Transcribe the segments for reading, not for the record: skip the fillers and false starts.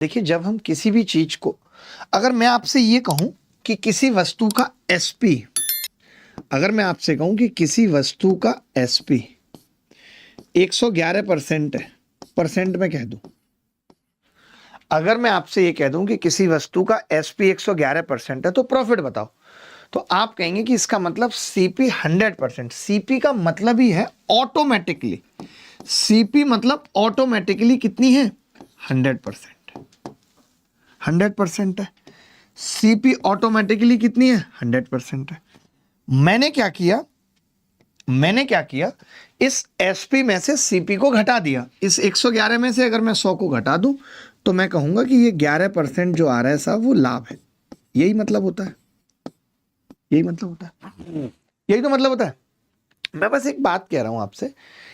देखिए, जब हम किसी भी चीज को, अगर मैं आपसे ये कहूं कि किसी वस्तु का एसपी, अगर मैं आपसे कहूं कि किसी वस्तु का एसपी 111% है, परसेंट में कह दूं, अगर मैं आपसे ये कह दूं कि किसी वस्तु का एसपी 111% है तो प्रॉफिट बताओ, तो आप कहेंगे कि इसका मतलब सीपी 100%। सीपी का मतलब ही है ऑटोमेटिकली, सीपी मतलब ऑटोमेटिकली कितनी है? 100%। 100% है। सीपी ऑटोमेटिकली कितनी है? 100% है। मैंने क्या किया, इस एसपी में से सीपी को घटा दिया। इस 111 में से अगर मैं 100 को घटा दूं तो मैं कहूंगा कि ये 11% जो आ रहा है साहब वो लाभ है। यही मतलब होता है, यही तो मतलब होता है। मैं बस एक बात कह रहा हूं आपसे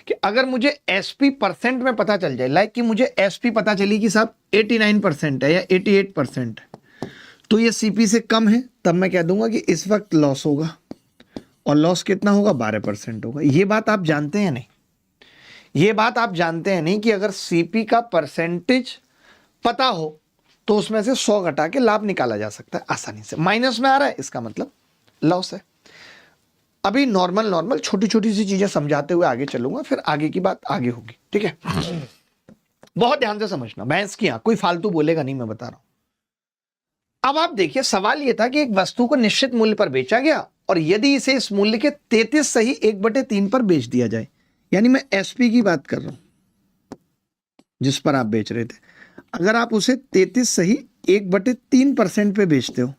कि अगर मुझे एसपी परसेंट में पता चल जाए, लाइक कि मुझे एसपी पता चली कि साहब 89% है या 88% है, तो ये सीपी से कम है, तब मैं कह दूंगा कि इस वक्त लॉस होगा, और लॉस कितना होगा? 12% होगा। ये बात आप जानते हैं नहीं? ये बात आप जानते हैं नहीं कि अगर सीपी का परसेंटेज पता हो तो उसमें से 100 घटा के लाभ निकाला जा सकता है आसानी से। माइनस में आ रहा है, इसका मतलब लॉस है। अभी नॉर्मल छोटी छोटी सी चीजें समझाते हुए आगे चलूंगा, फिर आगे की बात आगे होगी, ठीक है? बहुत ध्यान से समझना, भैंस की आंख, कोई फालतू बोलेगा नहीं, मैं बता रहा हूं। अब आप देखिए, सवाल यह था कि एक वस्तु को निश्चित मूल्य पर बेचा गया और यदि इसे इस मूल्य के 33 सही 1/3 पर बेच दिया जाए, यानी मैं एसपी की बात कर रहा हूं जिस पर आप बेच रहे थे, अगर आप उसे 33 सही 1/3% पे बेचते हो,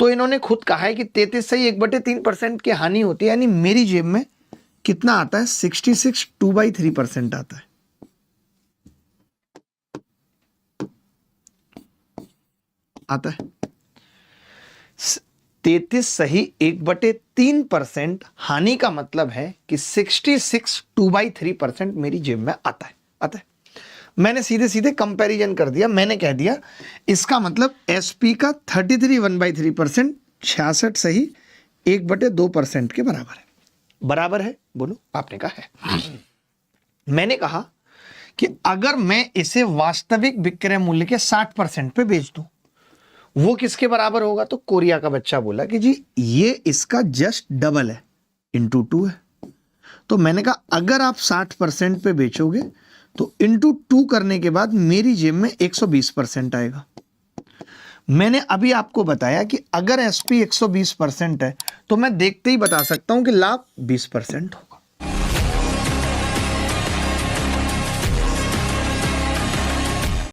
तो इन्होंने खुद कहा है कि 33 सही 1/3% की हानि होती है, यानी मेरी जेब में कितना आता है? 66 2/3% आता है। आता है 33 सही 1/3%। हानि का मतलब है कि 66 2/3% मेरी जेब में आता है। मैंने सीधे सीधे कंपैरिजन कर दिया, मैंने कह दिया इसका मतलब एसपी का 33 1/3%, 66 सही 1/2% के बराबर है। बराबर है? बोलो। आपने कहा है। मैंने कहा कि अगर मैं इसे वास्तविक विक्रय मूल्य के 60% पे बेच दूं, वो किसके बराबर होगा? तो कोरिया का बच्चा बोला कि जी ये इसका जस्ट डबल है, इंटू 2 है। तो मैंने कहा अगर आप 60% पे बेचोगे तो इंटू 2 करने के बाद मेरी जेब में 120% आएगा। मैंने अभी आपको बताया कि अगर एसपी 120% है तो मैं देखते ही बता सकता हूं कि लाभ 20% होगा।